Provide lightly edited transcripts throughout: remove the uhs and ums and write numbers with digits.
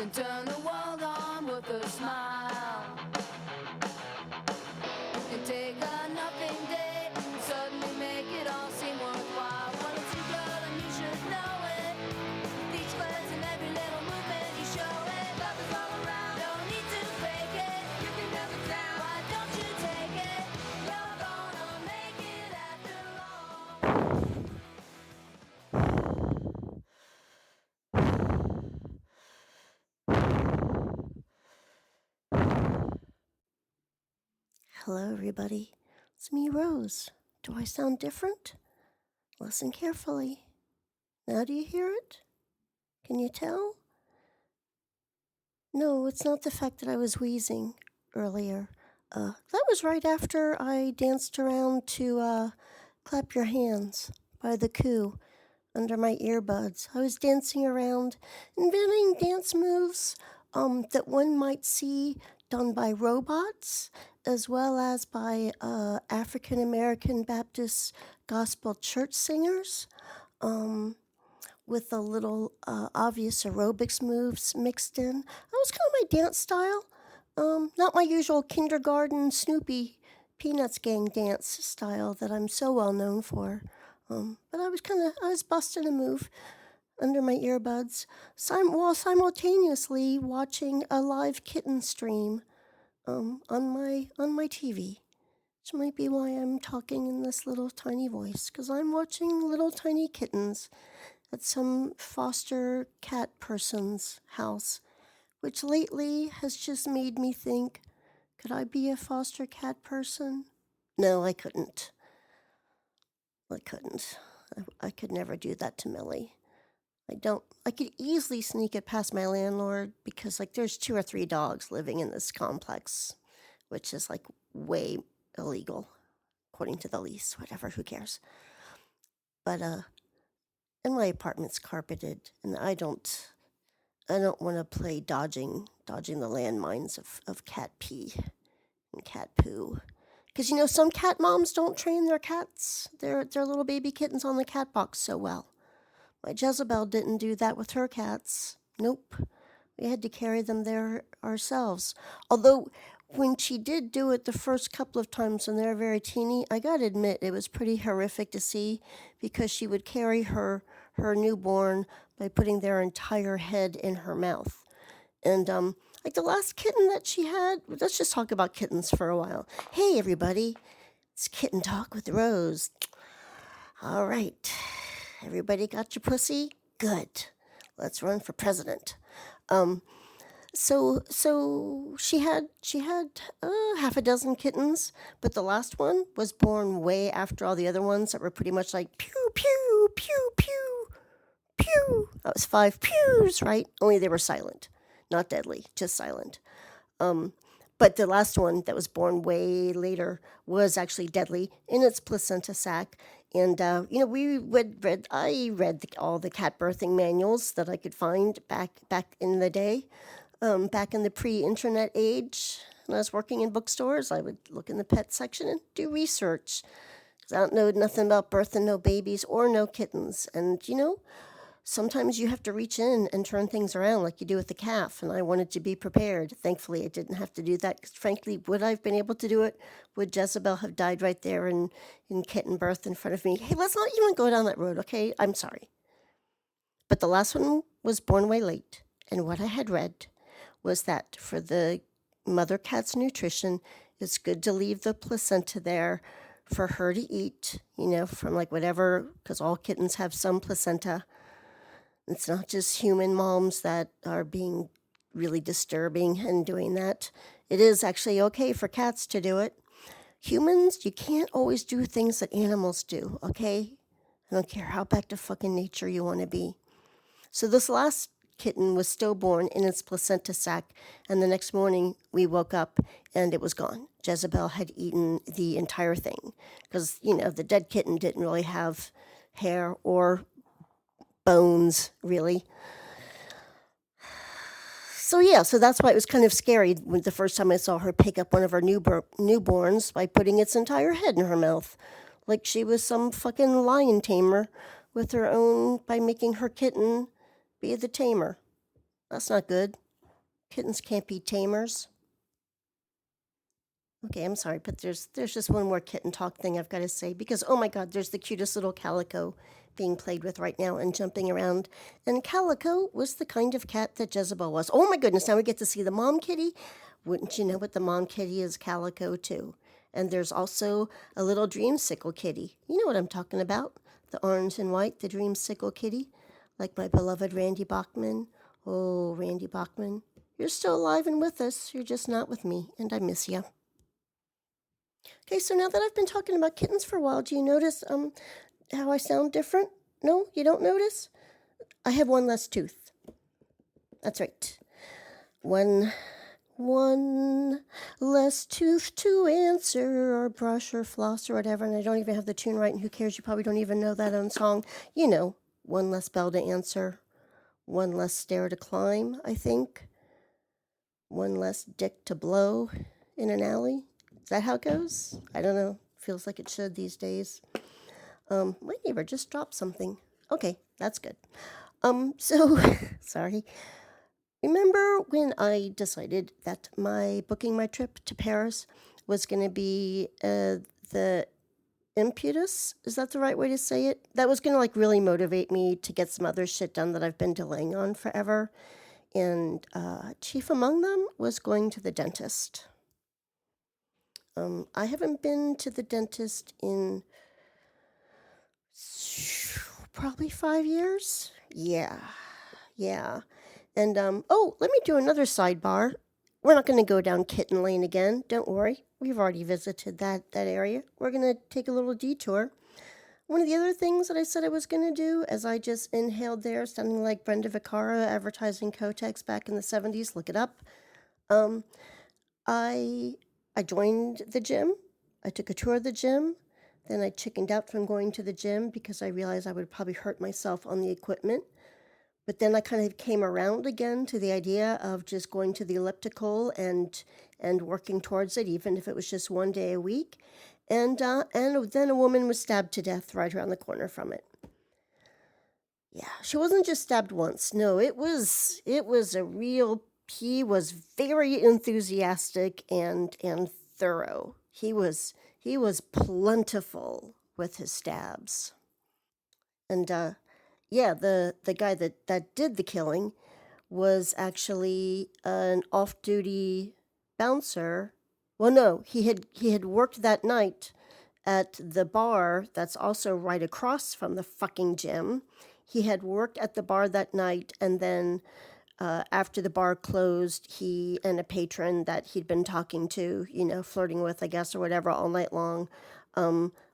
and turn the world on with a smile. You can take a nothing day and suddenly make it all seem worthwhile. When it's you, girl, and you should know it. With each glance and every little movement you show it. Love is all around, no need to fake it. You can never down, why don't you take it? You're gonna make it after all. Hello, everybody. It's me, Rose. Do I sound different? Listen carefully. Now do you hear it? Can you tell? No, it's not the fact that I was wheezing earlier. That was right after I danced around to Clap Your Hands by The Coup under my earbuds. I was dancing around, inventing dance moves that one might see done by robots as well as by African American Baptist gospel church singers with a little obvious aerobics moves mixed in. That was kind of my dance style. Not my usual kindergarten Snoopy Peanuts Gang dance style that I'm so well known for. But I was busting a move under my earbuds while simultaneously watching a live kitten stream on my TV. Which might be why I'm talking in this little tiny voice, because I'm watching little tiny kittens at some foster cat person's house, which lately has just made me think, could I be a foster cat person? No, I couldn't. I could never do that to Millie. I could easily sneak it past my landlord because, there's 2 or 3 dogs living in this complex, which is, way illegal, according to the lease, whatever, who cares. But, and my apartment's carpeted, and I don't want to play dodging the landmines of cat pee and cat poo. Because, some cat moms don't train their cats, their little baby kittens on the cat box so well. My Jezebel didn't do that with her cats. Nope. We had to carry them there ourselves. Although, when she did do it the first couple of times when they were very teeny, I gotta admit it was pretty horrific to see because she would carry her newborn by putting their entire head in her mouth. And, the last kitten that she had, let's just talk about kittens for a while. Hey, everybody. It's Kitten Talk with Rose. All right. Everybody got your pussy? Good. Let's run for president. So she had half a dozen kittens, but the last one was born way after all the other ones that were pretty much like pew pew pew pew pew. That was 5 pews, right? Only they were silent, not deadly, just silent. But the last one that was born way later was actually deadly in its placenta sac. And, I read all the cat birthing manuals that I could find back in the day, back in the pre-internet age. When I was working in bookstores, I would look in the pet section and do research. 'Cause I don't know nothing about birthing no babies or no kittens. And, sometimes you have to reach in and turn things around like you do with the calf, and I wanted to be prepared. Thankfully, I didn't have to do that, because frankly, would I have been able to do it? Would Jezebel have died right there in kitten birth in front of me? Hey, let's not even go down that road, okay? I'm sorry. But the last one was born way late, and what I had read was that for the mother cat's nutrition, it's good to leave the placenta there for her to eat, from whatever, because all kittens have some placenta. It's not just human moms that are being really disturbing and doing that. It is actually okay for cats to do it. Humans, you can't always do things that animals do, okay? I don't care how back to fucking nature you want to be. So this last kitten was stillborn in its placenta sac, and the next morning we woke up and it was gone. Jezebel had eaten the entire thing because, the dead kitten didn't really have hair or bones, really. So that's why it was kind of scary when the first time I saw her pick up one of her newborns by putting its entire head in her mouth, like she was some fucking lion tamer by making her kitten be the tamer. That's not good. Kittens can't be tamers. Okay, I'm sorry, but there's just one more kitten talk thing I've got to say because oh my God, there's the cutest little calico being played with right now and jumping around. And Calico was the kind of cat that Jezebel was. Oh my goodness, now we get to see the mom kitty. Wouldn't you know what the mom kitty is Calico too? And there's also a little dreamsicle kitty. You know what I'm talking about? The orange and white, the dreamsicle kitty, like my beloved Randy Bachman. Oh, Randy Bachman, you're still alive and with us. You're just not with me, and I miss you. Okay, so now that I've been talking about kittens for a while, do you notice how I sound different? No, you don't notice? I have one less tooth. That's right. One less tooth to answer or brush or floss or whatever, and I don't even have the tune right, and who cares? You probably don't even know that own song. You know, one less bell to answer, one less stair to climb, I think. One less dick to blow in an alley. Is that how it goes? I don't know. Feels like it should these days. My neighbor just dropped something. Okay, that's good. So, sorry. Remember when I decided that booking my trip to Paris was going to be the impetus? Is that the right way to say it? That was going to like really motivate me to get some other shit done that I've been delaying on forever. And chief among them was going to the dentist. I haven't been to the dentist in probably 5 years. Yeah. And oh, let me do another sidebar. We're not going to go down Kitten Lane again. Don't worry. We've already visited that area. We're going to take a little detour. One of the other things that I said I was going to do, as I just inhaled there, sounding like Brenda Vaccaro advertising Kotex back in the 70s, look it up. I joined the gym. I took a tour of the gym. Then I chickened out from going to the gym because I realized I would probably hurt myself on the equipment. But then I kind of came around again to the idea of just going to the elliptical and working towards it, even if it was just one day a week. And then a woman was stabbed to death right around the corner from it. Yeah, she wasn't just stabbed once. No, it was a real. He was very enthusiastic and thorough. He was plentiful with his stabs. And yeah, the guy that did the killing was actually an off-duty bouncer. Well, no, he had worked that night at the bar that's also right across from the fucking gym. He had worked at the bar that night, and then after the bar closed, he and a patron that he'd been talking to, flirting with, I guess, or whatever, all night long,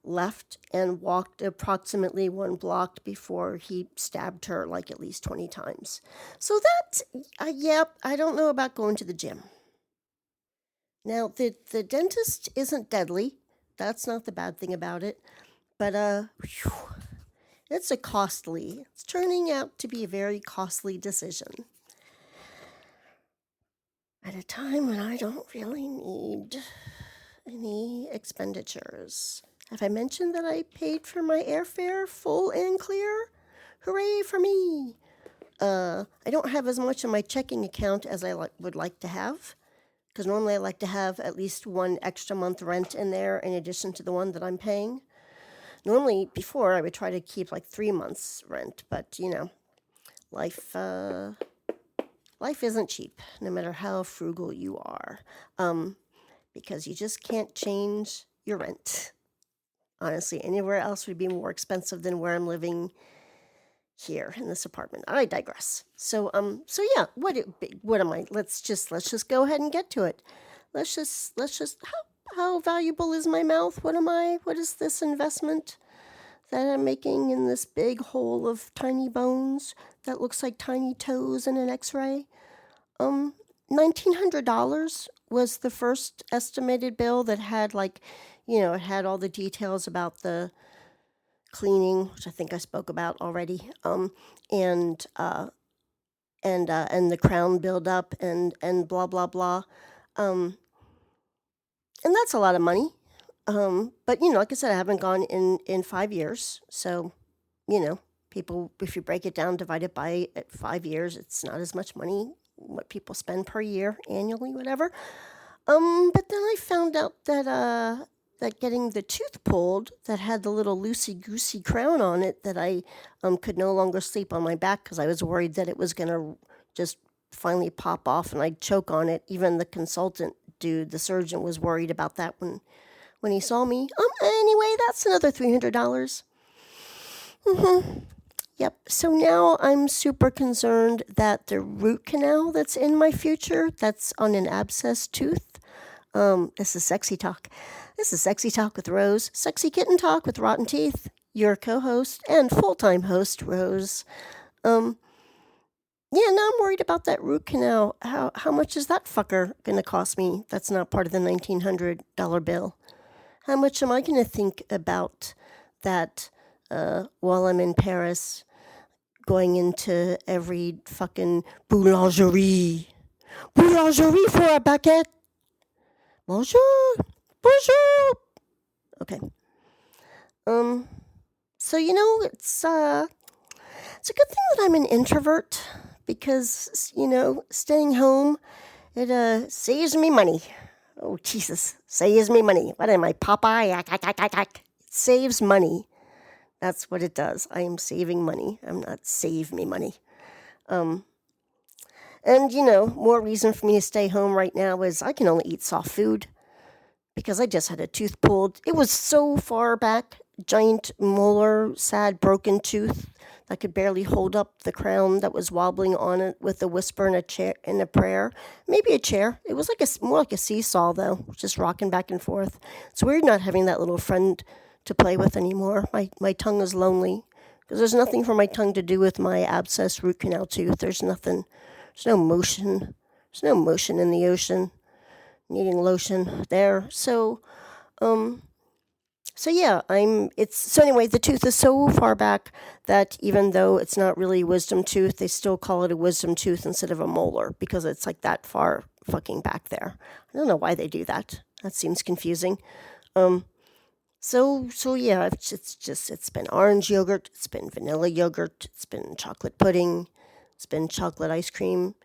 left and walked approximately 1 block before he stabbed her like at least 20 times. So that, I don't know about going to the gym. Now, the dentist isn't deadly. That's not the bad thing about it. But, it's turning out to be a very costly decision. At a time when I don't really need any expenditures. Have I mentioned that I paid for my airfare full and clear? Hooray for me! I don't have as much in my checking account as I would like to have, because normally I like to have at least 1 extra month rent in there in addition to the one that I'm paying. Normally, before, I would try to keep like 3 months rent, but life isn't cheap, no matter how frugal you are, because you just can't change your rent. Honestly, anywhere else would be more expensive than where I'm living here in this apartment. I digress. So yeah, what am I? Let's just go ahead and get to it. Let's just how valuable is my mouth? What is this investment that I'm making in this big hole of tiny bones that looks like tiny toes in an x-ray? $1,900 was the first estimated bill that had it had all the details about the cleaning, which I think I spoke about already, and the crown buildup and blah blah blah, and that's a lot of money. But like I said, I haven't gone in 5 years, so people, if you break it down, divide it by 5 years, it's not as much money what people spend per year, annually, whatever. But then I found out that getting the tooth pulled that had the little loosey goosey crown on it, that I could no longer sleep on my back because I was worried that it was gonna just finally pop off and I'd choke on it. Even the consultant dude, the surgeon, was worried about that when he saw me. Anyway, that's another $300. Yep. So now I'm super concerned that the root canal that's in my future, that's on an abscess tooth. This is Sexy Talk. This is Sexy Talk with Rose. Sexy Kitten Talk with Rotten Teeth. Your co-host and full-time host, Rose. Yeah, now I'm worried about that root canal. How much is that fucker gonna cost me? That's not part of the $1,900 bill. How much am I gonna think about that while I'm in Paris, going into every fucking boulangerie for a baguette? Bonjour, bonjour. Okay. So it's a good thing that I'm an introvert, because staying home, it saves me money. Oh Jesus, saves me money. What am I, Popeye? It saves money. That's what it does. I am saving money. I'm not save me money. And more reason for me to stay home right now is I can only eat soft food because I just had a tooth pulled. It was so far back, giant molar, sad, broken tooth that could barely hold up the crown that was wobbling on it with a whisper and a chair and a prayer. Maybe a chair. It was more like a seesaw though, just rocking back and forth. It's weird not having that little friend to play with anymore. My tongue is lonely because there's nothing for my tongue to do with my abscess root canal tooth. There's nothing. There's no motion. There's no motion in the ocean. Needing lotion there. So yeah, so anyway, the tooth is so far back that even though it's not really a wisdom tooth, they still call it a wisdom tooth instead of a molar because it's like that far fucking back there. I don't know why they do that. That seems confusing. So yeah, it's been orange yogurt, it's been vanilla yogurt, it's been chocolate pudding, it's been chocolate ice cream.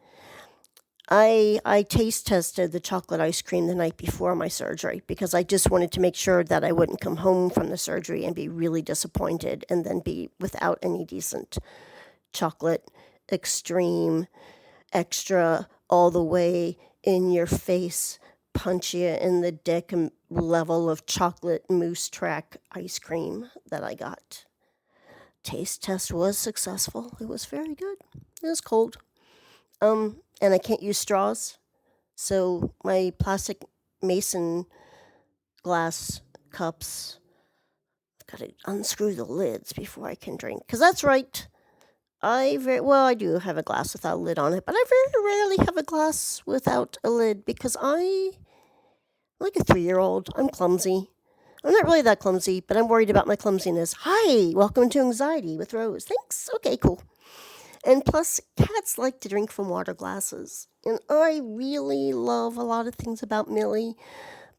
I taste tested the chocolate ice cream the night before my surgery because I just wanted to make sure that I wouldn't come home from the surgery and be really disappointed and then be without any decent chocolate, extreme, extra, all the way in your face, punch you in the dick level of chocolate mousse track ice cream that I got. Taste test was successful. It was very good. It was cold. And I can't use straws, so my plastic mason glass cups, I've got to unscrew the lids before I can drink. Because that's right, I do have a glass without a lid on it, but I very rarely have a glass without a lid because I'm like a 3-year-old. I'm clumsy. I'm not really that clumsy, but I'm worried about my clumsiness. Hi, welcome to Anxiety with Rose. Thanks. Okay, cool. And plus, cats like to drink from water glasses. And I really love a lot of things about Millie,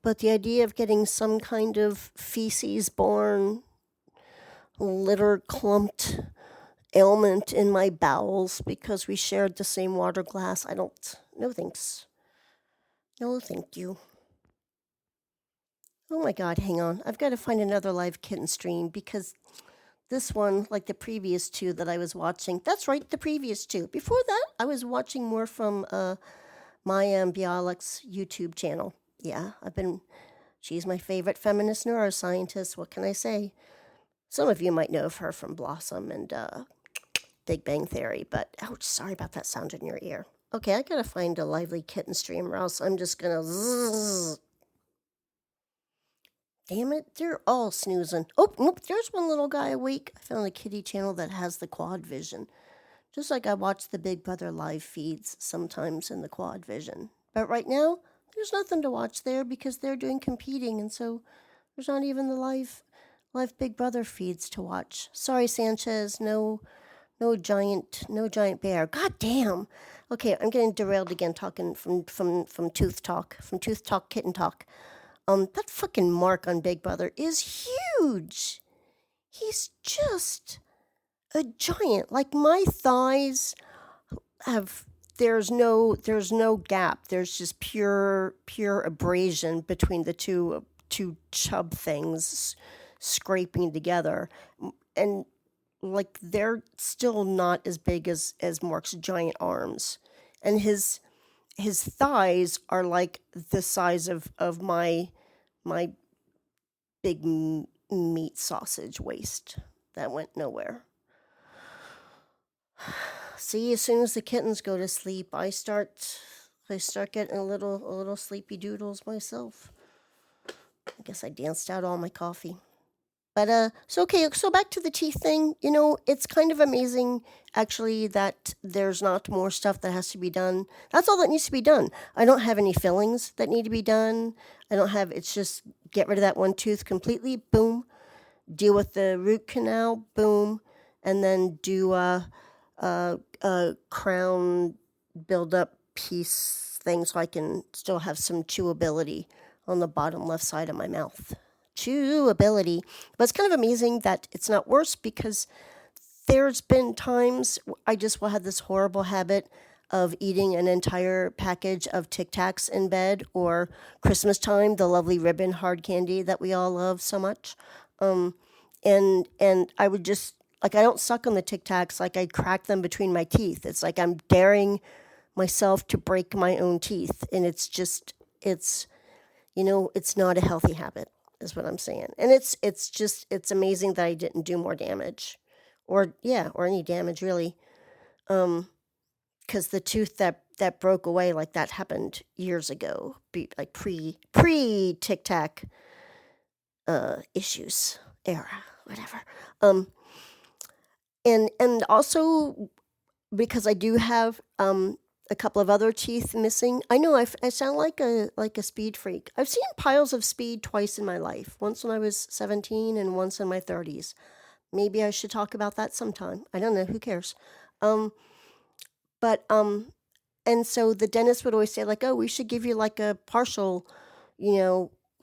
but the idea of getting some kind of feces-borne, litter-clumped ailment in my bowels because we shared the same water glass, no thanks. No thank you. Oh my god, hang on. I've got to find another live kitten stream because this one, like the previous two that I was watching, that's right, the previous two. Before that, I was watching more from Maya Bialik's YouTube channel. Yeah, she's my favorite feminist neuroscientist. What can I say? Some of you might know of her from Blossom and Big Bang Theory, but ouch, sorry about that sound in your ear. Okay, I gotta find a lively kitten stream or else I'm just gonna zzz. Damn it, they're all snoozing. Oh, nope, there's one little guy awake. I found a kitty channel that has the quad vision. Just like I watch the Big Brother live feeds sometimes in the quad vision. But right now, there's nothing to watch there because they're doing competing, and so there's not even the live Big Brother feeds to watch. Sorry, Sanchez, no giant bear. God damn. Okay, I'm getting derailed again talking from Tooth Talk, Kitten Talk. That fucking Mark on Big Brother is huge. He's just a giant. Like, my thighs have there's no gap. There's just pure abrasion between the two chub things scraping together, and like they're still not as big as Mark's giant arms, and his thighs are like the size of my big meat sausage waist that went nowhere. See, as soon as the kittens go to sleep, I start getting a little sleepy doodles myself. I guess I danced out all my coffee. But so okay, so back to the teeth thing. It's kind of amazing actually that there's not more stuff that has to be done. That's all that needs to be done. I don't have any fillings that need to be done. I don't have. It's just get rid of that one tooth completely. Boom. Deal with the root canal. Boom. And then do a crown build up piece thing so I can still have some chewability on the bottom left side of my mouth. Chewability. But it's kind of amazing that it's not worse because there's been times I just will have this horrible habit of eating an entire package of Tic Tacs in bed, or Christmas time, the lovely ribbon hard candy that we all love so much. And I would just like I don't suck on the Tic Tacs, like I crack them between my teeth. It's like I'm daring myself to break my own teeth, and it's not a healthy habit, is what I'm saying. And it's amazing that I didn't do more damage, or any damage really, because the tooth that broke away, like that happened years ago, like pre Tic Tac issues era, whatever. And also because I do have a couple of other teeth missing. I know I sound like a speed freak. I've seen piles of speed twice in my life. Once when I was 17 and once in my 30s. Maybe I should talk about that sometime. I don't know. Who cares? But and so the dentist would always say like, "Oh, we should give you like a partial,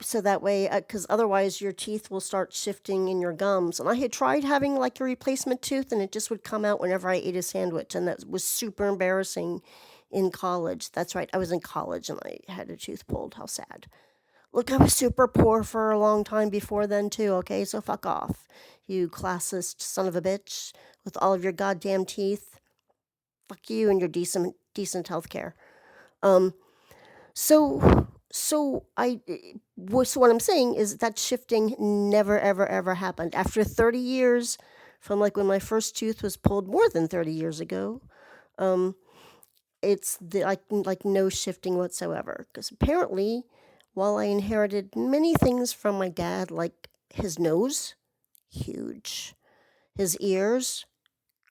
so that way, because otherwise your teeth will start shifting in your gums." And I had tried having like a replacement tooth, and it just would come out whenever I ate a sandwich, and that was super embarrassing in college. That's right, I was in college and I had a tooth pulled. How sad. Look, I was super poor for a long time before then too. Okay, so fuck off, you classist son of a bitch with all of your goddamn teeth. Fuck you and your decent health care. So so what I'm saying is that shifting never ever ever happened. After 30 years from like when my first tooth was pulled more than 30 years ago, it's like no shifting whatsoever. Because apparently, while I inherited many things from my dad, like his nose, huge, his ears,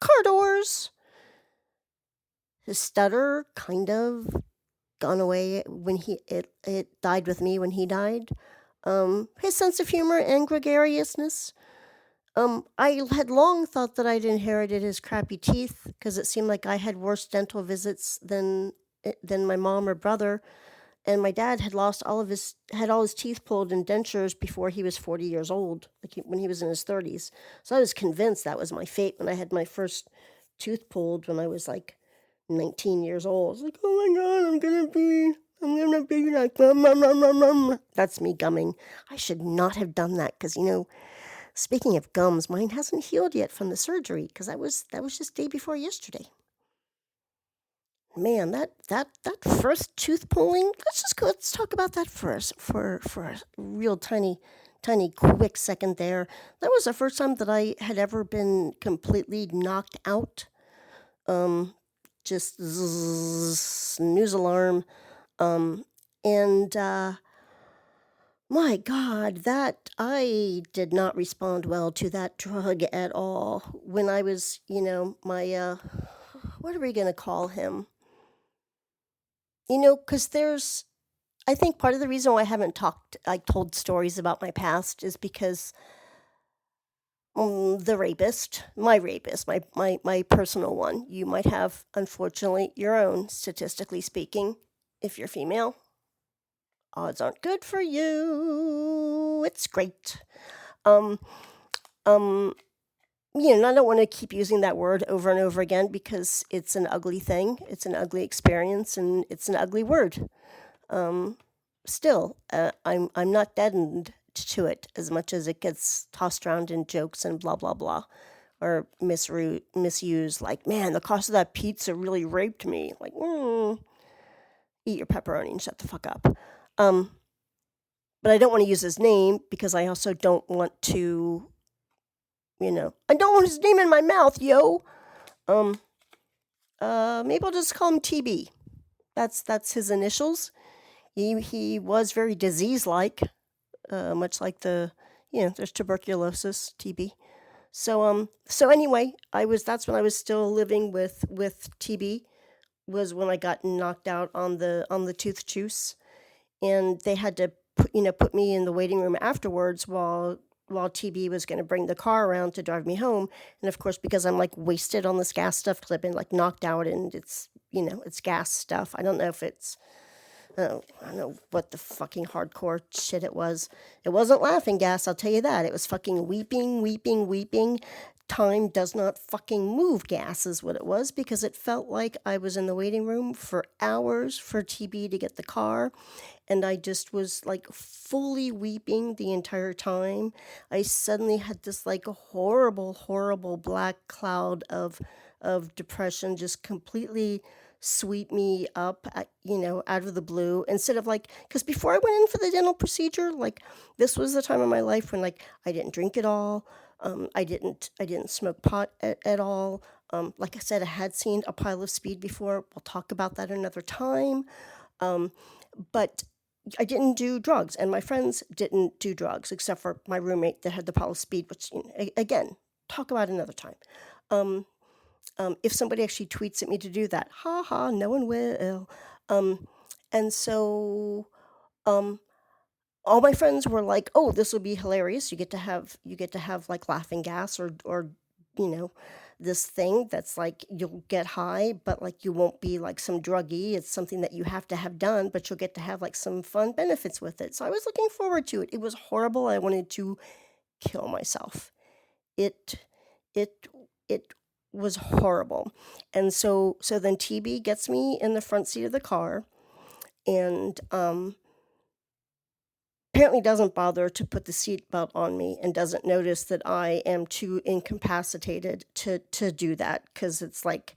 car doors, his stutter, kind of gone away when it died with me when he died. His sense of humor and gregariousness. I had long thought that I'd inherited his crappy teeth because it seemed like I had worse dental visits than my mom or brother, and my dad had had all his teeth pulled in dentures before he was 40 years old, like when he was in his 30s. So I was convinced that was my fate when I had my first tooth pulled when I was like 19 years old. I was like, oh my god, I'm gonna be like, nom, nom, nom, nom, nom. That's me gumming. I should not have done that because, speaking of gums, mine hasn't healed yet from the surgery because that was just day before yesterday. Man, that first tooth pulling. Let's talk about that first for a real tiny quick second there. That was the first time that I had ever been completely knocked out. Just snooze alarm. And my God, that I did not respond well to that drug at all. When I was, my what are we gonna call him? Because I think part of the reason why I haven't told stories about my past is because the rapist, my personal one. You might have, unfortunately, your own, statistically speaking, if you're female. Odds aren't good for you. It's great. Um, um, I don't want to keep using that word over and over again because it's an ugly thing. It's an ugly experience, and it's an ugly word. Still, I'm not deadened to it as much as it gets tossed around in jokes and blah blah blah, or misused. Like, man, the cost of that pizza really raped me. Like, eat your pepperoni and shut the fuck up. But I don't want to use his name because I also don't want to, I don't want his name in my mouth, yo. Maybe I'll just call him TB. That's his initials. He was very disease-like, much like there's tuberculosis, TB. So anyway, that's when I was still living with TB, was when I got knocked out on the tooth juice, and they had to put me in the waiting room afterwards while TB was going to bring the car around to drive me home. And of course, because I'm like wasted on this gas stuff, because I've been like knocked out, and it's it's gas stuff. I don't know if it's I don't know what the fucking hardcore shit it was. It wasn't laughing gas, I'll tell you that. It was fucking weeping, weeping, weeping. Time does not fucking move gas is what it was, because it felt like I was in the waiting room for hours for TB to get the car, and I just was like fully weeping the entire time. I suddenly had this like horrible, horrible black cloud of depression just completely sweep me up, out of the blue. Instead of like, because before I went in for the dental procedure, like this was the time of my life when like I didn't drink at all. I didn't smoke pot at all. Like I said, I had seen a pile of speed before. We'll talk about that another time. But I didn't do drugs, and my friends didn't do drugs, except for my roommate that had the pile of speed, which, again, talk about another time. If somebody actually tweets at me to do that, ha ha, no one will. And so, all my friends were like, "Oh, this will be hilarious. You get to have like laughing gas, or this thing that's like you'll get high, but like you won't be like some druggie. It's something that you have to have done, but you'll get to have like some fun benefits with it." So I was looking forward to it. It was horrible. I wanted to kill myself. It it it was horrible. And so then TB gets me in the front seat of the car, and apparently doesn't bother to put the seatbelt on me, and doesn't notice that I am too incapacitated to do that, because it's like,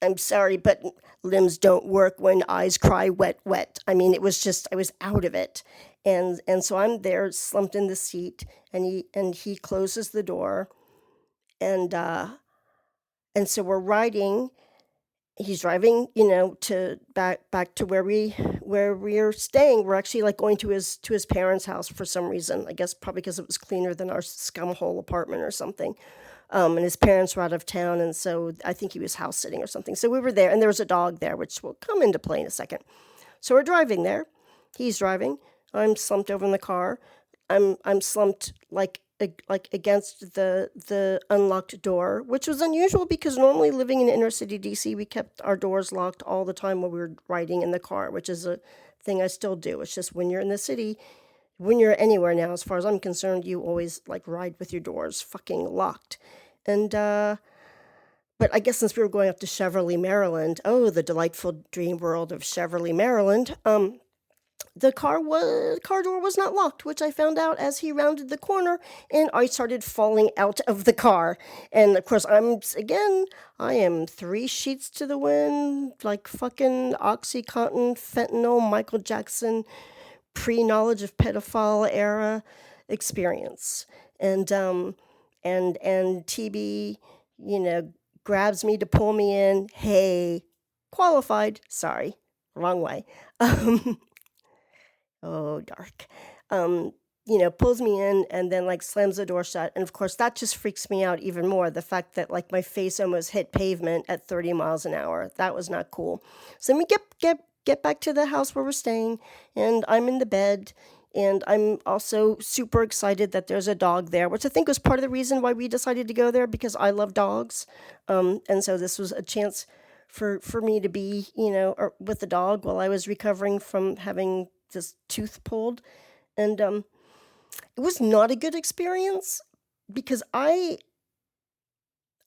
I'm sorry, but limbs don't work when eyes cry wet, wet. I mean, it was just, I was out of it. And so I'm there slumped in the seat, and he closes the door, and so we're riding. He's driving, to back to where we're staying. We're actually like going to his parents' house for some reason. I guess probably because it was cleaner than our scumhole apartment or something. And his parents were out of town, and so I think he was house sitting or something. So we were there, and there was a dog there, which will come into play in a second. So we're driving there. He's driving. I'm slumped over in the car. I'm slumped like against the unlocked door, which was unusual because normally living in inner city DC, we kept our doors locked all the time when we were riding in the car, which is a thing I still do. It's just when you're in the city, when you're anywhere now, as far as I'm concerned, you always like ride with your doors fucking locked. And but I guess since we were going up to Cheverly, Maryland, oh, the delightful dream world of Cheverly, Maryland, the car door was not locked, which I found out as he rounded the corner, and I started falling out of the car. And of course, I am 3 sheets to the wind, like fucking OxyContin, fentanyl, Michael Jackson, pre-knowledge of pedophile era experience. And TB, grabs me to pull me in. Hey, qualified. Sorry, wrong way. Oh, dark. Pulls me in, and then like slams the door shut. And of course, that just freaks me out even more. The fact that like my face almost hit pavement at 30 miles an hour. That was not cool. So then we get back to the house where we're staying, and I'm in the bed, and I'm also super excited that there's a dog there, which I think was part of the reason why we decided to go there, because I love dogs. And so this was a chance for me to be, with the dog while I was recovering from having this tooth pulled. And it was not a good experience, because I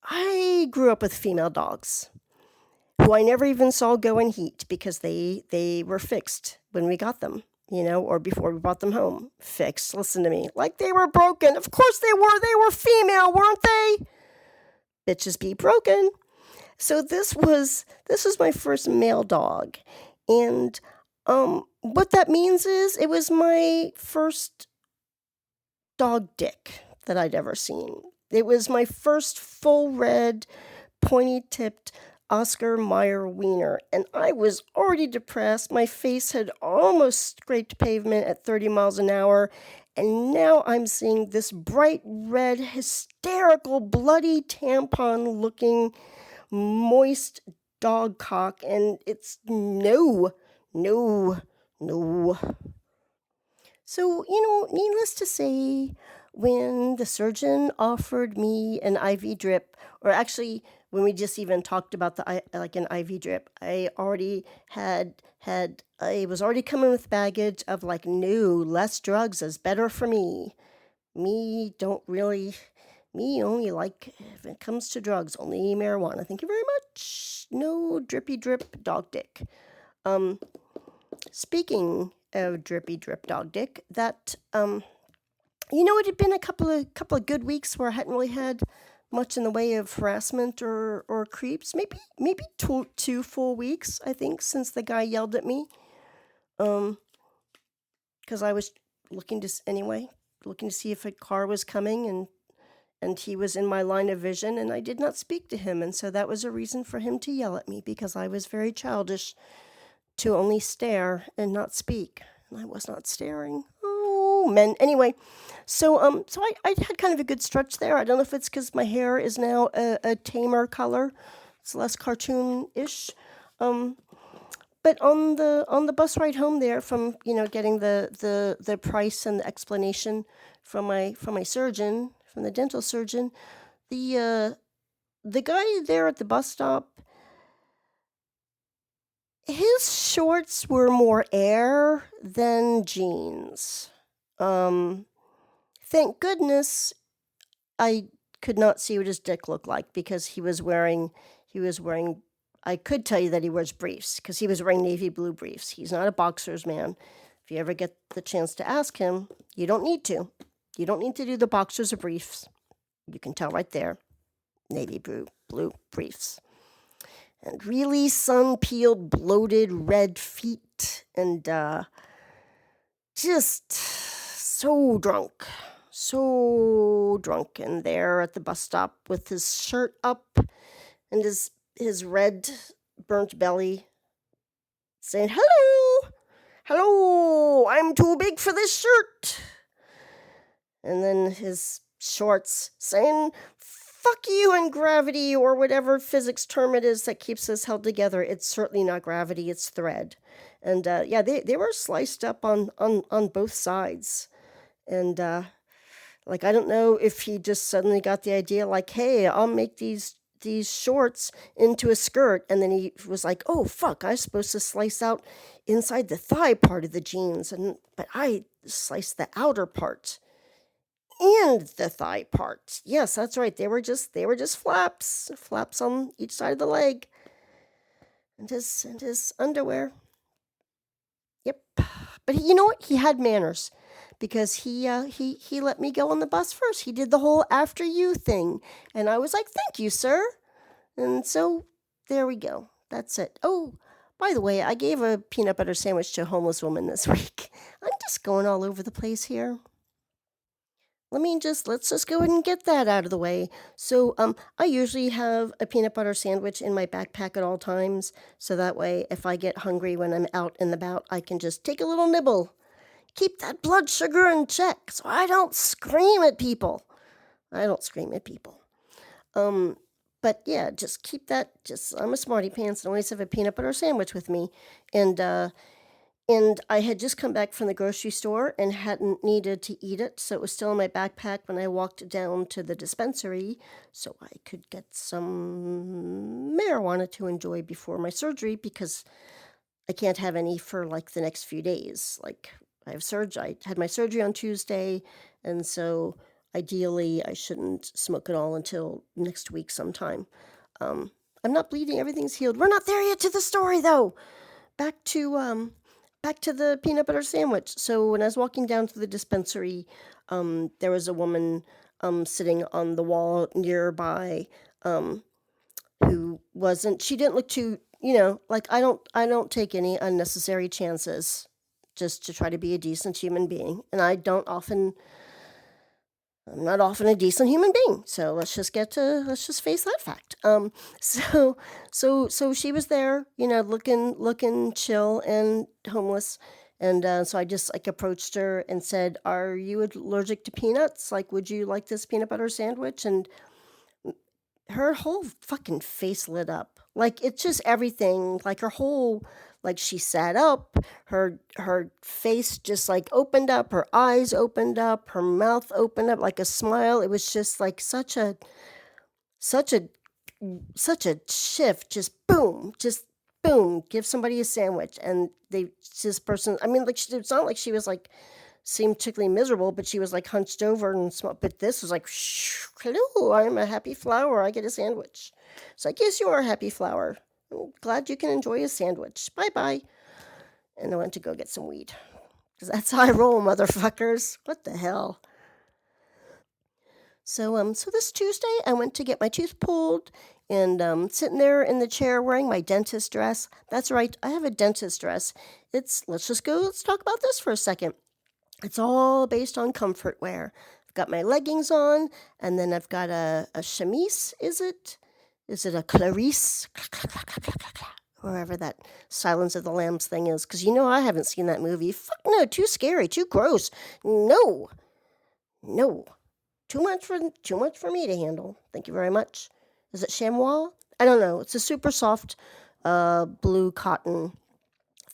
I grew up with female dogs who I never even saw go in heat because they were fixed when we got them, or before we brought them home. Fixed, listen to me. Like they were broken. Of course they were. They were female, weren't they? Bitches be broken. So this was my first male dog. And what that means is it was my first dog dick that I'd ever seen. It was my first full red, pointy-tipped Oscar Mayer wiener, and I was already depressed. My face had almost scraped pavement at 30 miles an hour, and now I'm seeing this bright red, hysterical, bloody tampon-looking, moist dog cock, and it's no. So, needless to say, when the surgeon offered me an IV drip, or actually when we just even talked about an IV drip, I was already coming with baggage of like, no, less drugs is better for me. Me only like, if it comes to drugs, only marijuana. Thank you very much. No drippy drip dog dick. Speaking of drippy drip dog dick, that it had been a couple of good weeks where I hadn't really had much in the way of harassment or creeps. Maybe two full weeks, I think, since the guy yelled at me. Because I was looking to see if a car was coming, and he was in my line of vision, and I did not speak to him, and so that was a reason for him to yell at me, because I was very childish to only stare and not speak, and I was not staring. Oh, men. Anyway, so I had kind of a good stretch there. I don't know if it's because my hair is now a tamer color. It's less cartoon-ish. But on the bus ride home there from, getting the price and the explanation from my surgeon, from the dental surgeon, the guy there at the bus stop, his shorts were more air than jeans. Thank goodness I could not see what his dick looked like, because he was wearing, I could tell you that he wears briefs, because he was wearing navy blue briefs. He's not a boxer's man. If you ever get the chance to ask him, you don't need to. You don't need to do the boxers or briefs. You can tell right there. Navy blue briefs. And really sun-peeled, bloated, red feet. And just so drunk. And there at the bus stop with his shirt up and his red, burnt belly, saying, hello, I'm too big for this shirt. And then his shorts saying, fuck you and gravity, or whatever physics term it is that keeps us held together. It's certainly not gravity, it's thread. And they were sliced up on both sides. And I don't know if he just suddenly got the idea, like, hey, I'll make these shorts into a skirt, and then he was like, oh fuck, I'm supposed to slice out inside the thigh part of the jeans, but I sliced the outer part and the thigh part. Yes, that's right. They were just flaps on each side of the leg, and his underwear. Yep. But you know what? He had manners, because he let me go on the bus first. He did the whole after you thing, and I was like, thank you, sir. And so there we go. That's it. Oh, by the way, I gave a peanut butter sandwich to a homeless woman this week. I'm just going all over the place here. Let's just go ahead and get that out of the way. So, I usually have a peanut butter sandwich in my backpack at all times, so that way, if I get hungry when I'm out and about, I can just take a little nibble. Keep that blood sugar in check, so I don't scream at people. But yeah, just keep that, I'm a smarty pants and always have a peanut butter sandwich with me. And I had just come back from the grocery store and hadn't needed to eat it, so it was still in my backpack when I walked down to the dispensary, so I could get some marijuana to enjoy before my surgery, because I can't have any for the next few days. I had my surgery on Tuesday, and so ideally, I shouldn't smoke it all until next week sometime. I'm not bleeding. Everything's healed. We're not there yet to the story, though. Back to the peanut butter sandwich. So when I was walking down to the dispensary, there was a woman sitting on the wall nearby who wasn't. She didn't look too. Like I don't take any unnecessary chances just to try to be a decent human being, and I'm not often a decent human being. So let's just face that fact. So she was there, looking chill and homeless. And so I just like approached her and said, "Are you allergic to peanuts? Like, would you like this peanut butter sandwich?" And her whole fucking face lit up. Like, it's just everything. Like, her whole, like, she sat up, her face just like opened up, her eyes opened up, her mouth opened up like a smile. It was just like such a shift. Just boom, give somebody a sandwich. And this person, I mean, like, it's not like she was like, seemed particularly miserable, but she was like hunched over and small. But this was like, hello, I'm a happy flower. I get a sandwich. It's like, yes, you are a happy flower. I'm glad you can enjoy a sandwich. Bye-bye. And I went to go get some weed. Because that's how I roll, motherfuckers. What the hell? So this Tuesday, I went to get my tooth pulled and sitting there in the chair wearing my dentist dress. That's right, I have a dentist dress. Let's talk about this for a second. It's all based on comfort wear. I've got my leggings on, and then I've got a chemise, is it? Is it a Clarice? Wherever that Silence of the Lambs thing is. Because I haven't seen that movie. Fuck no, too scary, too gross. No. Too much for me to handle. Thank you very much. Is it chamois? I don't know. It's a super soft blue cotton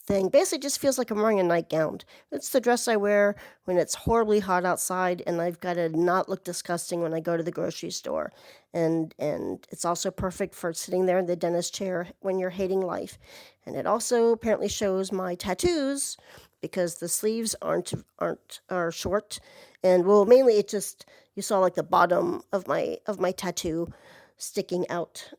thing. Basically just feels like I'm wearing a nightgown. It's the dress I wear when it's horribly hot outside and I've got to not look disgusting when I go to the grocery store. And it's also perfect for sitting there in the dentist chair when you're hating life. And it also apparently shows my tattoos because the sleeves are short. And well, mainly it just, you saw like the bottom of my tattoo sticking out.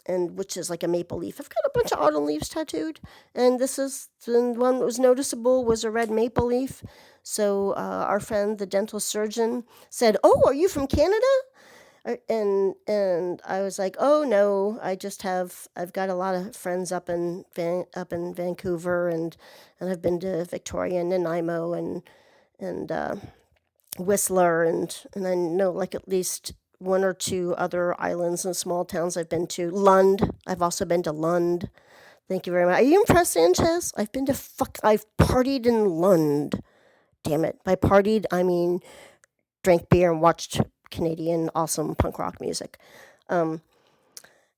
And which is like a maple leaf. I've got a bunch of autumn leaves tattooed, and this is the one that was noticeable was a red maple leaf. So our friend, the dental surgeon, said, "Oh, are you from Canada?" And I was like, "Oh no, I've got a lot of friends up in Vancouver, and I've been to Victoria and Nanaimo and Whistler, and I know like at least one or two other islands and small towns I've been to. Lund. I've also been to Lund. Thank you very much. Are you impressed, Sanchez? I've partied in Lund. Damn it. By partied, I mean drank beer and watched Canadian awesome punk rock music. And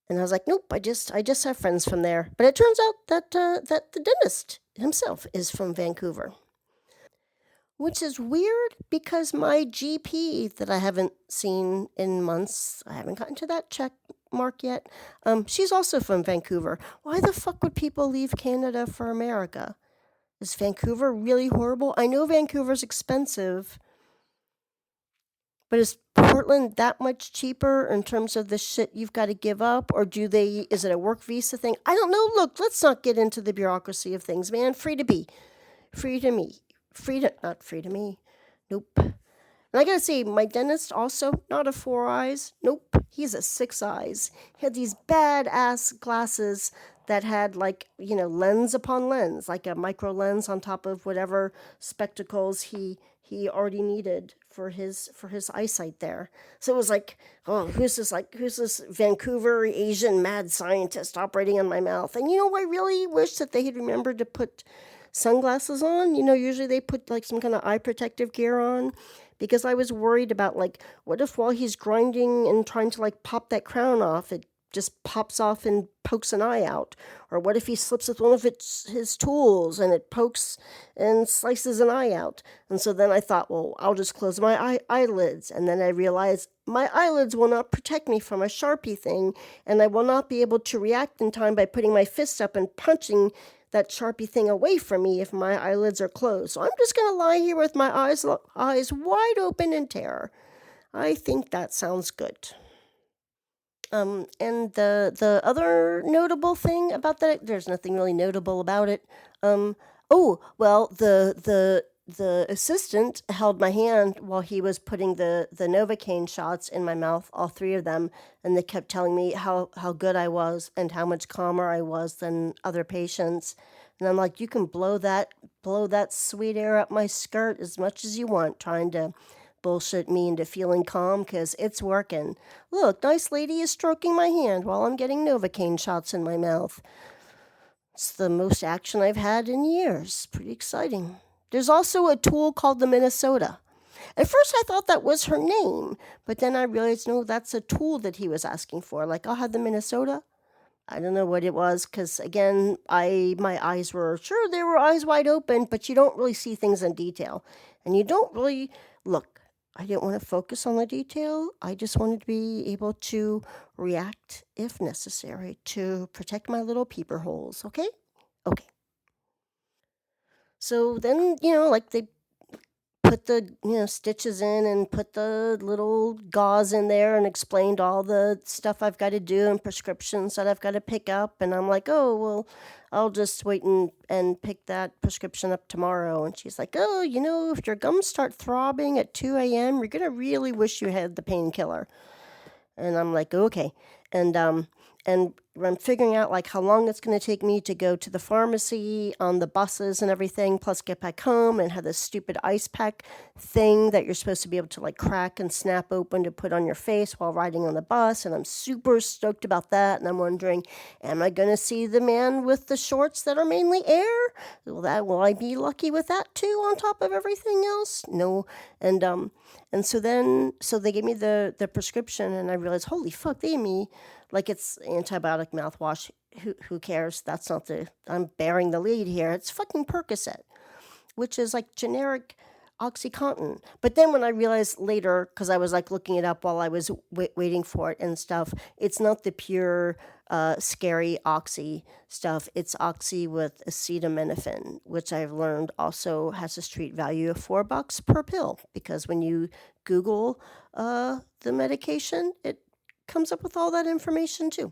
I was like, nope, I just have friends from there. But it turns out that the dentist himself is from Vancouver. Which is weird because my GP that I haven't seen in months, I haven't gotten to that check mark yet. She's also from Vancouver. Why the fuck would people leave Canada for America? Is Vancouver really horrible? I know Vancouver's expensive, but is Portland that much cheaper in terms of the shit you've got to give up? Or is it a work visa thing? I don't know. Look, let's not get into the bureaucracy of things, man. Free to be. Free to me. Not free to me. Nope. And I gotta say, my dentist also, not a 4 eyes. Nope. He's a 6 eyes. He had these badass glasses that had like, lens upon lens, like a micro lens on top of whatever spectacles he already needed for his eyesight there. So it was like, oh, who's this Vancouver Asian mad scientist operating on my mouth? And I really wish that they had remembered to put sunglasses on. Usually they put like some kind of eye protective gear on, because I was worried about like, what if while he's grinding and trying to like pop that crown off, it just pops off and pokes an eye out? Or what if he slips with one of his tools and it pokes and slices an eye out? And so then I thought, well, I'll just close my eyelids. And then I realized my eyelids will not protect me from a Sharpie thing, and I will not be able to react in time by putting my fist up and punching that Sharpie thing away from me if my eyelids are closed. So I'm just going to lie here with my eyes wide open in terror. I think that sounds good. And the other notable thing about that, there's nothing really notable about it. Um, oh well, the assistant held my hand while he was putting the Novocaine shots in my mouth, all three of them, and they kept telling me how good I was and how much calmer I was than other patients. And I'm like, you can blow that sweet air up my skirt as much as you want, trying to bullshit me into feeling calm, 'cause it's working. Look, nice lady is stroking my hand while I'm getting Novocaine shots in my mouth. It's the most action I've had in years. Pretty exciting. There's also a tool called the Minnesota. At first I thought that was her name, but then I realized, no, that's a tool that he was asking for. Like, I'll have the Minnesota. I don't know what it was, because again, my eyes were, sure, they were eyes wide open, but you don't really see things in detail. And you don't really look. I didn't want to focus on the detail. I just wanted to be able to react if necessary to protect my little peeper holes, okay? Okay. So then, like they put the stitches in and put the little gauze in there and explained all the stuff I've got to do and prescriptions that I've got to pick up, and I'm like, oh well, I'll just wait and pick that prescription up tomorrow. And she's like, oh, if your gums start throbbing at 2 a.m., you're gonna really wish you had the painkiller. And I'm like, okay. And I'm figuring out like how long it's going to take me to go to the pharmacy on the buses and everything, plus get back home and have this stupid ice pack thing that you're supposed to be able to like crack and snap open to put on your face while riding on the bus. And I'm super stoked about that. And I'm wondering, am I going to see the man with the shorts that are mainly air? Will I be lucky with that too on top of everything else? No. And so they gave me the prescription, and I realized, holy fuck, they gave me like it's antibiotic mouthwash. Who cares? That's not I'm bearing the lead here. It's fucking Percocet, which is like generic OxyContin. But then when I realized later, because I was like looking it up while I was waiting for it and stuff, it's not the pure scary oxy stuff. It's oxy with acetaminophen, which I've learned also has a street value of $4 per pill, because when you Google the medication, it comes up with all that information too.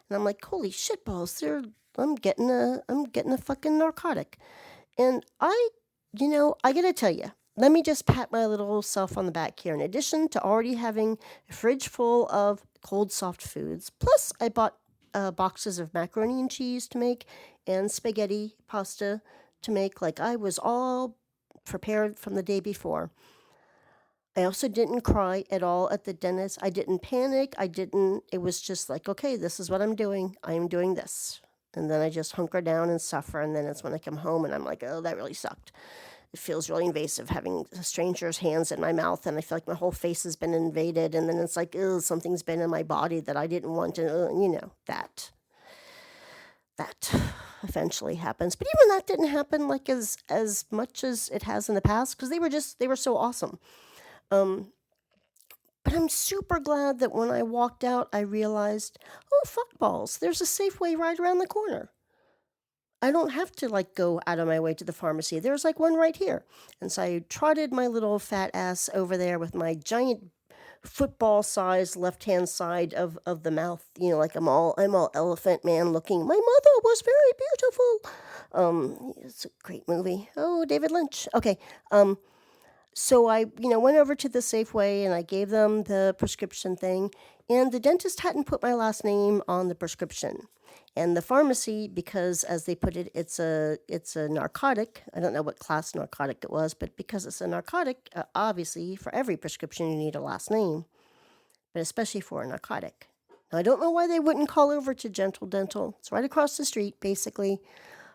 And I'm like, holy shit balls, I'm getting a fucking narcotic. And I gotta tell you, let me just pat my little self on the back here. In addition to already having a fridge full of cold soft foods, plus I bought boxes of macaroni and cheese to make and spaghetti pasta to make. Like, I was all prepared from the day before. I also didn't cry at all at the dentist. I didn't panic. It was just like, okay, this is what I'm doing. I am doing this. And then I just hunker down and suffer. And then it's when I come home and I'm like, oh, that really sucked. It feels really invasive having a stranger's hands in my mouth, and I feel like my whole face has been invaded. And then it's like, oh, something's been in my body that I didn't want to, that eventually happens. But even that didn't happen like as much as it has in the past, because they were so awesome. But I'm super glad that when I walked out, I realized, oh, fuck balls, there's a Safeway right around the corner. I don't have to like go out of my way to the pharmacy. There's like one right here. And so I trotted my little fat ass over there with my giant football-sized left-hand side of the mouth, like I'm all elephant man looking. My mother was very beautiful. It's a great movie. Oh, David Lynch. Okay. So I, went over to the Safeway and I gave them the prescription thing, and the dentist hadn't put my last name on the prescription. And the pharmacy, because as they put it, it's a narcotic. I don't know what class narcotic it was, but because it's a narcotic, obviously for every prescription you need a last name, but especially for a narcotic. Now, I don't know why they wouldn't call over to Gentle Dental. It's right across the street, basically.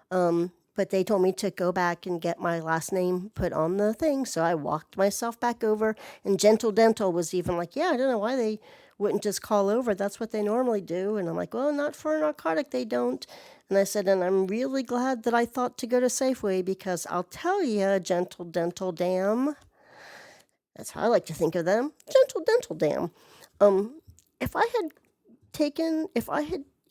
But they told me to go back and get my last name put on the thing. So I walked myself back over, and Gentle Dental was even like, yeah, I don't know why they wouldn't just call over. That's what they normally do. And I'm like, well, not for a narcotic, they don't. And I said, and I'm really glad that I thought to go to Safeway, because I'll tell you, Gentle Dental Dam, that's how I like to think of them, Gentle Dental Dam. It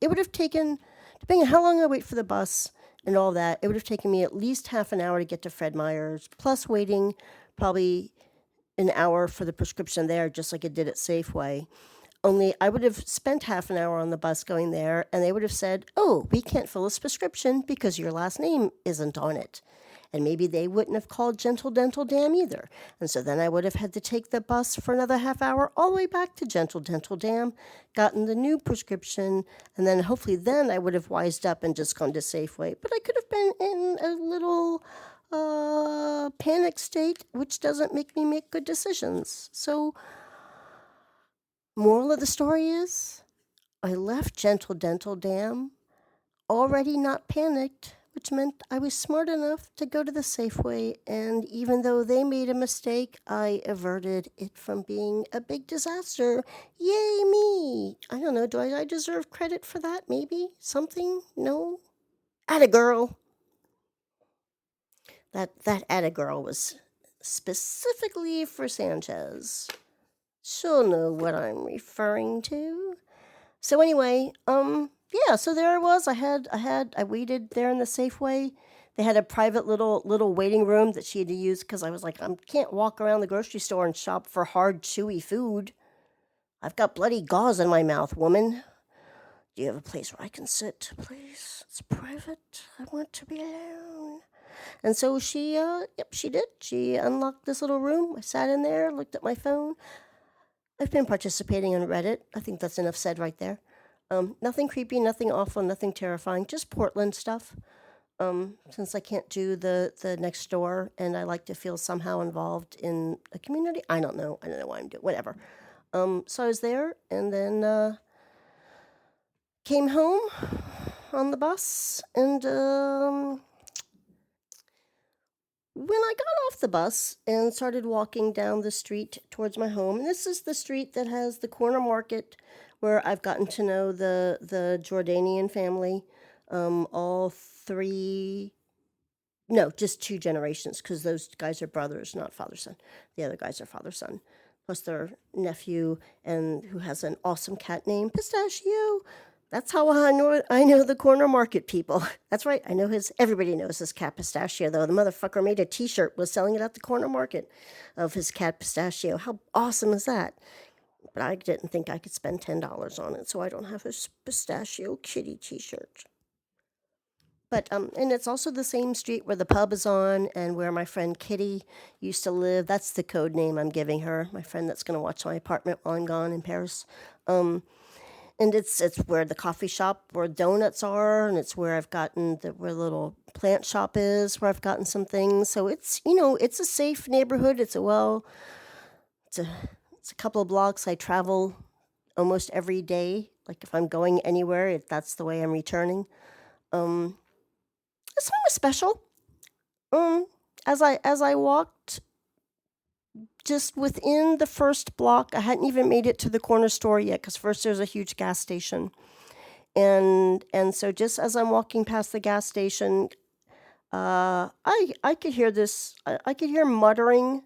would have taken, depending on how long I wait for the bus and all that, it would have taken me at least half an hour to get to Fred Meyer's, plus waiting probably an hour for the prescription there, just like it did at Safeway. Only I would have spent half an hour on the bus going there, and they would have said, "Oh, we can't fill this prescription because your last name isn't on it." And maybe they wouldn't have called Gentle Dental Dam either. And so then I would have had to take the bus for another half hour all the way back to Gentle Dental Dam, gotten the new prescription, and then hopefully then I would have wised up and just gone to Safeway. But I could have been in a little panic state, which doesn't make me make good decisions. So, moral of the story is, I left Gentle Dental Dam already not panicked, which meant I was smart enough to go to the Safeway, and even though they made a mistake, I averted it from being a big disaster. Yay me! I don't know, do I deserve credit for that? Maybe? Something? No? Atta girl! That atta girl was specifically for Sanchez. She'll know what I'm referring to. So anyway, yeah, so there I was. I waited there in the Safeway. They had a private little waiting room that she had to use because I was like, I can't walk around the grocery store and shop for hard, chewy food. I've got bloody gauze in my mouth, woman. Do you have a place where I can sit, please? It's private. I want to be alone. And so she did. She unlocked this little room. I sat in there, looked at my phone. I've been participating on Reddit. I think that's enough said right there. Nothing creepy, nothing awful, nothing terrifying, just Portland stuff. Since I can't do the next door and I like to feel somehow involved in a community. I don't know why I'm doing whatever. So I was there and then came home on the bus, and when I got off the bus and started walking down the street towards my home, and this is the street that has the corner market where I've gotten to know the Jordanian family, all three, no, just two generations, because those guys are brothers, not father-son. The other guys are father-son, plus their nephew, and who has an awesome cat named Pistachio. That's how I know the corner market people. That's right. Everybody knows his cat Pistachio, though. The motherfucker made a t-shirt, was selling it at the corner market of his cat Pistachio. How awesome is that? But I didn't think I could spend $10 on it, so I don't have his Pistachio kitty t-shirt. But, and it's also the same street where the pub is on and where my friend Kitty used to live. That's the code name I'm giving her, my friend that's going to watch my apartment while I'm gone in Paris. And it's where the coffee shop where donuts are, and it's where I've gotten where the little plant shop is, where I've gotten some things. So it's it's a safe neighborhood. It's a couple of blocks I travel almost every day. Like if I'm going anywhere, that's the way I'm returning. This one was special. As I walked just within the first block, I hadn't even made it to the corner store yet, because first there's a huge gas station. And so just as I'm walking past the gas station, I could hear I could hear muttering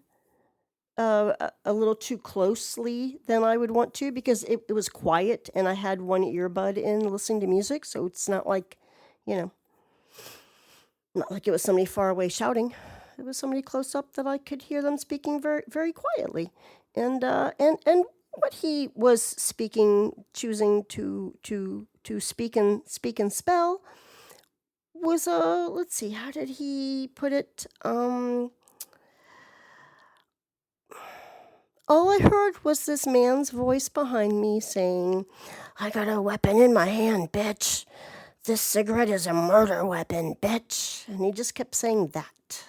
a little too closely than I would want to, because it was quiet and I had one earbud in listening to music. So it's not like, not like it was somebody far away shouting. It was somebody close up that I could hear them speaking very, very quietly. And what he was speaking, choosing to speak and spell was let's see, how did he put it? All I heard was this man's voice behind me saying, "I got a weapon in my hand, bitch. This cigarette is a murder weapon, bitch." And he just kept saying that.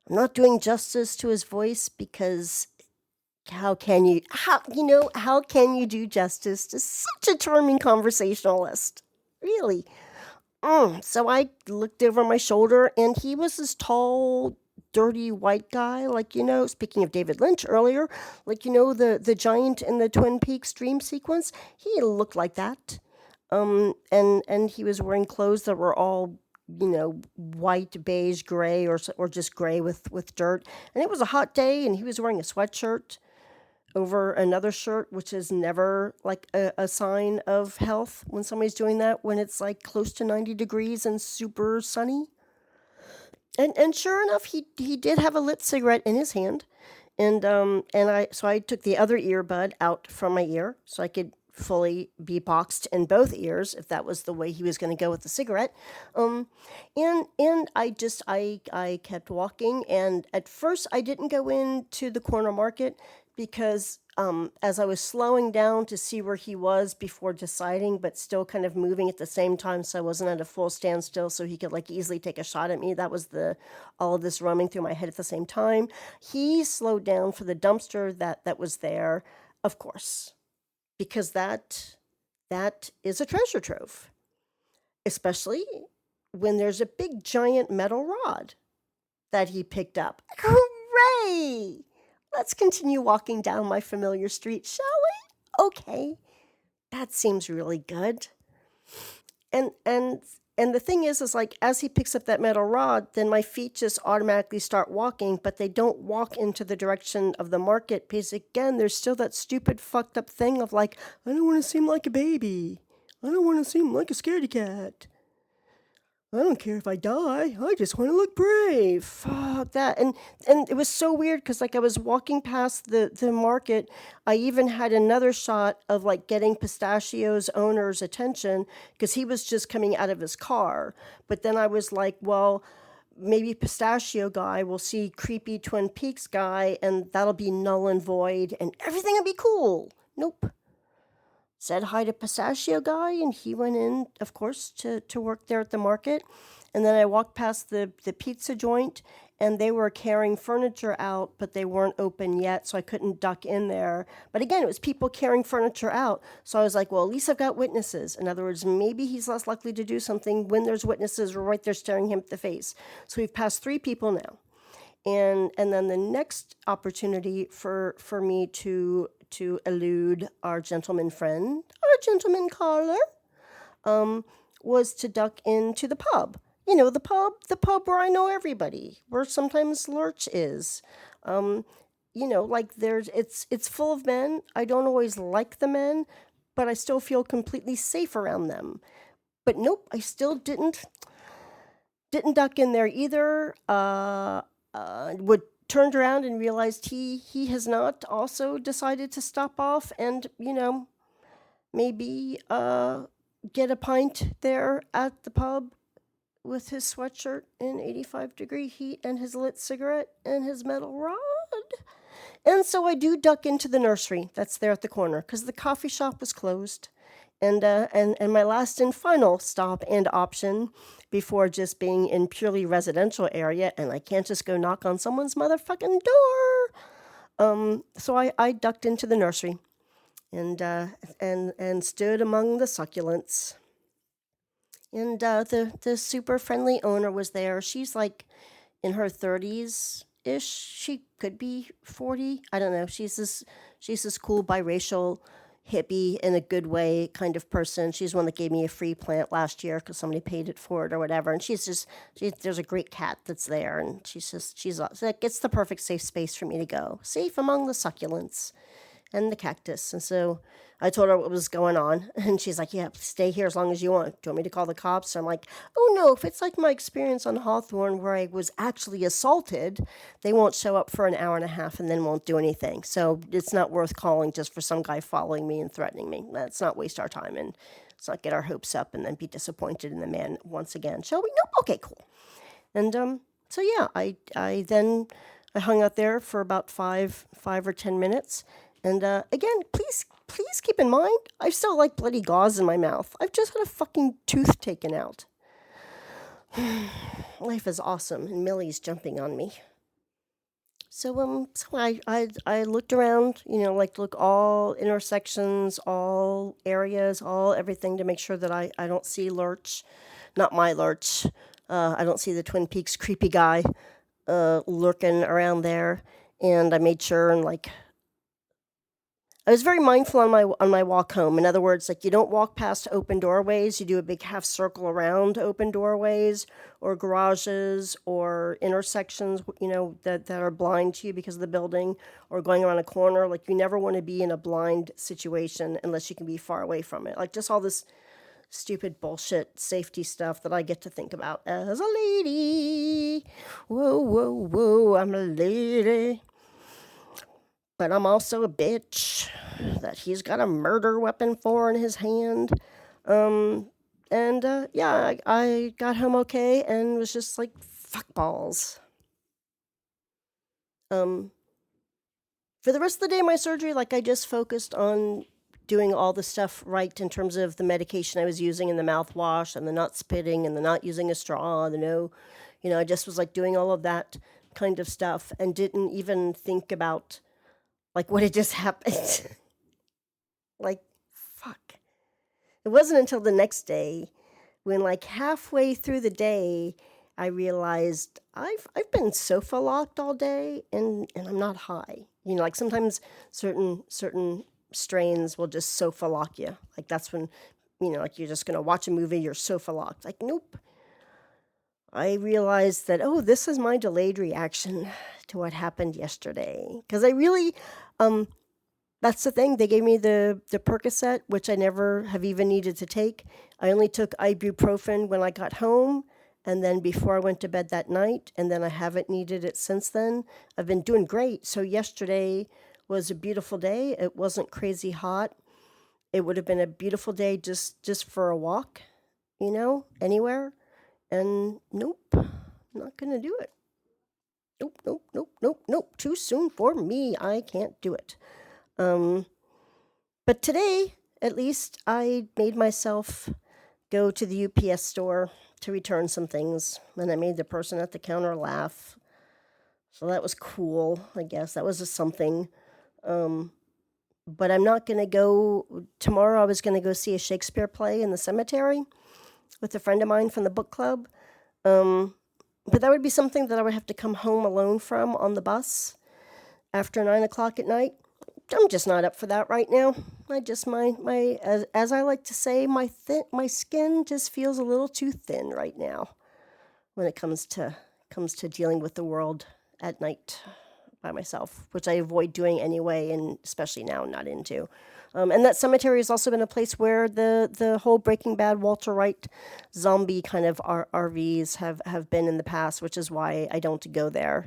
I'm not doing justice to his voice, because how can you do justice to such a charming conversationalist? Really? So I looked over my shoulder, and he was this tall, dirty white guy, like, speaking of David Lynch earlier, like, the giant in the Twin Peaks dream sequence, he looked like that. And he was wearing clothes that were all, white, beige, gray, or just gray with dirt. And it was a hot day, and he was wearing a sweatshirt over another shirt, which is never like a sign of health when somebody's doing that, when it's like close to 90 degrees and super sunny. And sure enough, he did have a lit cigarette in his hand, And I took the other earbud out from my ear so I could fully be boxed in both ears if that was the way he was going to go with the cigarette. And I kept walking, and at first I didn't go into the corner market because as I was slowing down to see where he was before deciding, but still kind of moving at the same time, so I wasn't at a full standstill, so he could like easily take a shot at me. That was the all of this running through my head at the same time. He slowed down for the dumpster that was there, of course, because that is a treasure trove, especially when there's a big giant metal rod that he picked up. Hooray! Let's continue walking down my familiar street, shall we? Okay, that seems really good. And the thing is like as he picks up that metal rod, then my feet just automatically start walking, but they don't walk into the direction of the market because again, there's still that stupid fucked up thing of like, I don't want to seem like a baby. I don't want to seem like a scaredy cat. I don't care if I die. I just want to look brave. Fuck that. And it was so weird because like I was walking past the market. I even had another shot of like getting Pistachio's owner's attention because he was just coming out of his car. But then I was like, well, maybe Pistachio guy will see creepy Twin Peaks guy and that'll be null and void and everything will be cool. Nope. Said hi to Pistachio guy, and he went in, of course, to work there at the market. And then I walked past the pizza joint, and they were carrying furniture out, but they weren't open yet, so I couldn't duck in there. But again, it was people carrying furniture out. So I was like, well, at least I've got witnesses. In other words, maybe he's less likely to do something when there's witnesses right there staring him at the face. So we've passed 3 people now. And then the next opportunity for me to elude our gentleman friend, our gentleman caller, was to duck into the pub. You know, the pub where I know everybody, where sometimes Lurch is. You know, like it's full of men. I don't always like the men, but I still feel completely safe around them. But nope, I still didn't duck in there either. Turned around and realized he has not also decided to stop off and, you know, maybe get a pint there at the pub with his sweatshirt in 85-degree heat and his lit cigarette and his metal rod. And so I do duck into the nursery that's there at the corner because the coffee shop was closed. And my last and final stop and option before just being in purely residential area, and I can't just go knock on someone's motherfucking door. So I ducked into the nursery and stood among the succulents. And the super friendly owner was there. She's like in her 30s-ish. She could be 40. I don't know. She's this cool biracial hippie in a good way kind of person. She's one that gave me a free plant last year because somebody paid it for it or whatever. And there's a great cat that's there, and it's the perfect safe space for me to go. Safe among the succulents and the cactus. And so I told her what was going on, and she's like, yeah, stay here as long as you want. Do you want me to call the cops? I'm like, oh no, if it's like my experience on Hawthorne where I was actually assaulted, they won't show up for an hour and a half and then won't do anything. So it's not worth calling just for some guy following me and threatening me. Let's not waste our time and let's not get our hopes up and then be disappointed in the man once again. Shall we? Nope. Okay, cool. And so yeah, I hung out there for about 5 or 10 minutes. And again, please keep in mind, I still like bloody gauze in my mouth. I've just had a fucking tooth taken out. Life is awesome, and Millie's jumping on me. So I looked around, you know, like look all intersections, all areas, all everything to make sure that I don't see Lurch, not my Lurch. I don't see the Twin Peaks creepy guy lurking around there, and I made sure and like. I was very mindful on my walk home. In other words, like you don't walk past open doorways. You do a big half circle around open doorways or garages or intersections, you know, that are blind to you because of the building or going around a corner. Like you never want to be in a blind situation unless you can be far away from it. Like just all this stupid bullshit safety stuff that I get to think about as a lady. Whoa, whoa, whoa, I'm a lady. but I'm also a bitch that he's got a murder weapon for in his hand. Um, and yeah, I got home okay and was just like, fuck balls. Um, for the rest of the day, my surgery, like I just focused on doing all the stuff right in terms of the medication I was using and the mouthwash and the not spitting and the not using a straw, the no, I just was like doing all of that kind of stuff and didn't even think about like what had just happened. Like, fuck. It wasn't until the next day when like halfway through the day I realized I've been sofa locked all day and I'm not high. Like sometimes certain strains will just sofa lock you. Like that's when like you're just gonna watch a movie, you're sofa locked. Like nope. I realized that this is my delayed reaction to what happened yesterday because I really that's the thing. They gave me the Percocet, which I never have even needed to take. I only took ibuprofen when I got home and then before I went to bed that night, and then I haven't needed it since then. I've been doing great. So yesterday was a beautiful day. It wasn't crazy hot. It would have been a beautiful day just for a walk, anywhere. And nope, not going to do it. Nope, nope, nope, nope, nope. Too soon for me. I can't do it. But today, at least, I made myself go to the UPS store to return some things, and I made the person at the counter laugh. So that was cool, I guess. That was a something. But I'm not going to go. Tomorrow, I was going to go see a Shakespeare play in the cemetery with a friend of mine from the book club. But that would be something that I would have to come home alone from on the bus after 9 o'clock at night. I'm just not up for that right now. I just my as I like to say, my skin just feels a little too thin right now when it comes to dealing with the world at night by myself, which I avoid doing anyway, and especially now not into. And that cemetery has also been a place where the whole Breaking Bad Walter White zombie kind of RVs have been in the past, which is why I don't go there.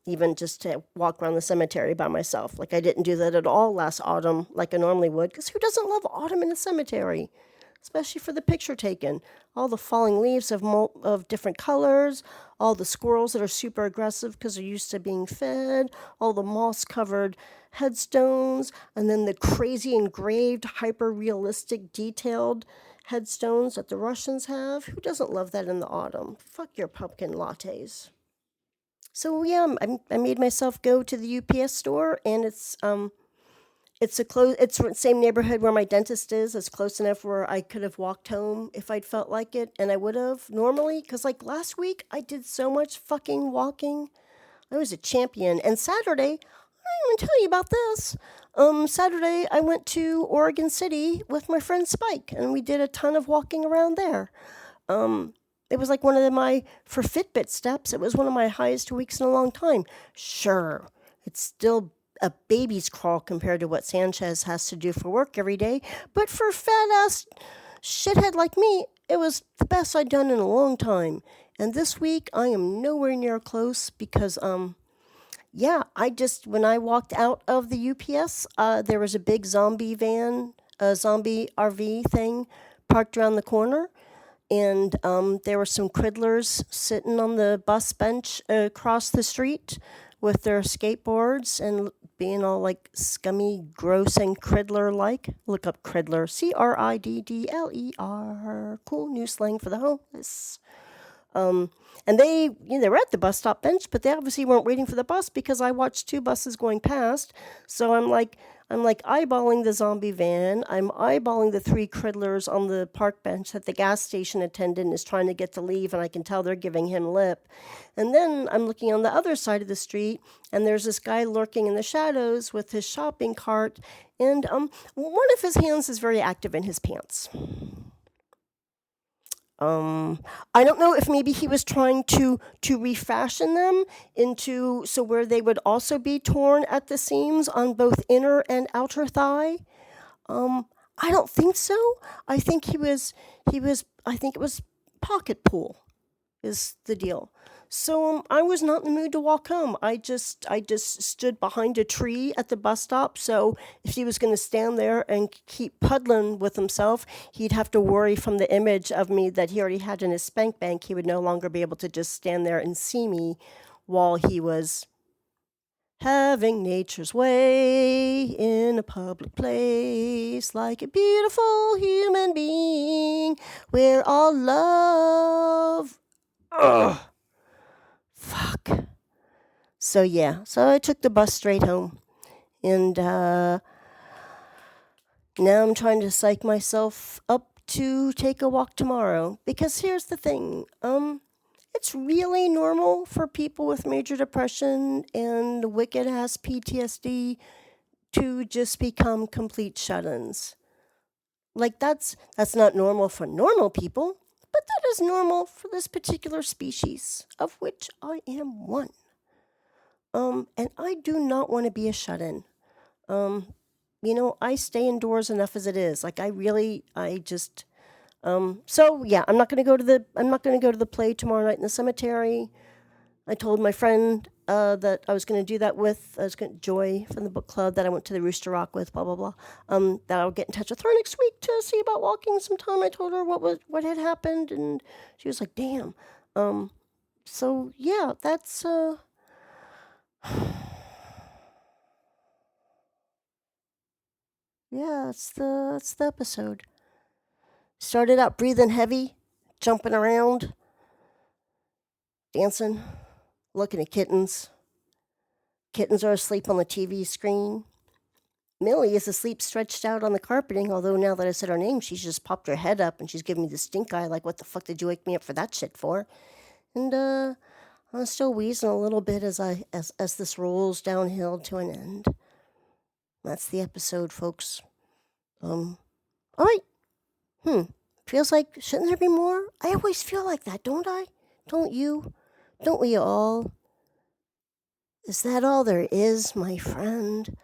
Even just to walk around the cemetery by myself. Like I didn't do that at all last autumn like I normally would, because who doesn't love autumn in a cemetery? Especially for the picture taken. All the falling leaves of different colors, all the squirrels that are super aggressive because they're used to being fed, all the moss-covered headstones, and then the crazy engraved, hyper-realistic, detailed headstones that the Russians have. Who doesn't love that in the autumn? Fuck your pumpkin lattes. So yeah, I made myself go to the UPS store, and it's the same neighborhood where my dentist is. It's close enough where I could have walked home if I'd felt like it, and I would have normally, because like last week I did so much fucking walking. I was a champion. And Saturday, I didn't even tell you about this. Saturday I went to Oregon City with my friend Spike, and we did a ton of walking around there. It was like for Fitbit steps, it was one of my highest weeks in a long time. Sure, it's still a baby's crawl compared to what Sanchez has to do for work every day, but for a fat-ass shithead like me, it was the best I'd done in a long time. And this week, I am nowhere near close because, when I walked out of the UPS, there was a big zombie RV thing parked around the corner. And there were some criddlers sitting on the bus bench across the street with their skateboards and being all like scummy, gross, and criddler-like. Look up criddler, CRIDDLER. Cool new slang for the homeless. And they were at the bus stop bench, but they obviously weren't waiting for the bus because I watched two buses going past. So I'm like eyeballing the zombie van. I'm eyeballing the three criddlers on the park bench that the gas station attendant is trying to get to leave, and I can tell they're giving him lip. And then I'm looking on the other side of the street, and there's this guy lurking in the shadows with his shopping cart, and one of his hands is very active in his pants. I don't know if maybe he was trying to refashion them into so where they would also be torn at the seams on both inner and outer thigh. I don't think so. I think I think it was pocket pull is the deal. So I was not in the mood to walk home. I just stood behind a tree at the bus stop. So if he was going to stand there and keep puddling with himself, he'd have to worry from the image of me that he already had in his spank bank. He would no longer be able to just stand there and see me while he was having nature's way in a public place, like a beautiful human being. We're all love. Ugh. Fuck. So yeah, so I took the bus straight home, and now I'm trying to psych myself up to take a walk tomorrow. Because here's the thing, it's really normal for people with major depression and wicked ass PTSD to just become complete shut-ins. Like that's not normal for normal people, but that is normal for this particular species, of which I am one. And I do not want to be a shut-in. I stay indoors enough as it is. Like so yeah, I'm not going to go to the play tomorrow night in the cemetery. I told my friend that I was going to do that with Joy from the book club that I went to the Rooster Rock with, blah blah blah. That I'll get in touch with her next week to see about walking sometime. I told her what had happened, and she was like, "Damn." So yeah, that's yeah, that's the episode. Started out breathing heavy, jumping around, dancing, looking at kittens. Kittens are asleep on the TV screen. Millie is asleep stretched out on the carpeting, although now that I said her name, she's just popped her head up and she's giving me the stink eye like, what the fuck did you wake me up for that shit for? And I'm still wheezing a little bit as this rolls downhill to an end. That's the episode, folks. All right. Feels like, shouldn't there be more? I always feel like that, don't I? Don't you? Don't we all? Is that all there is, my friend?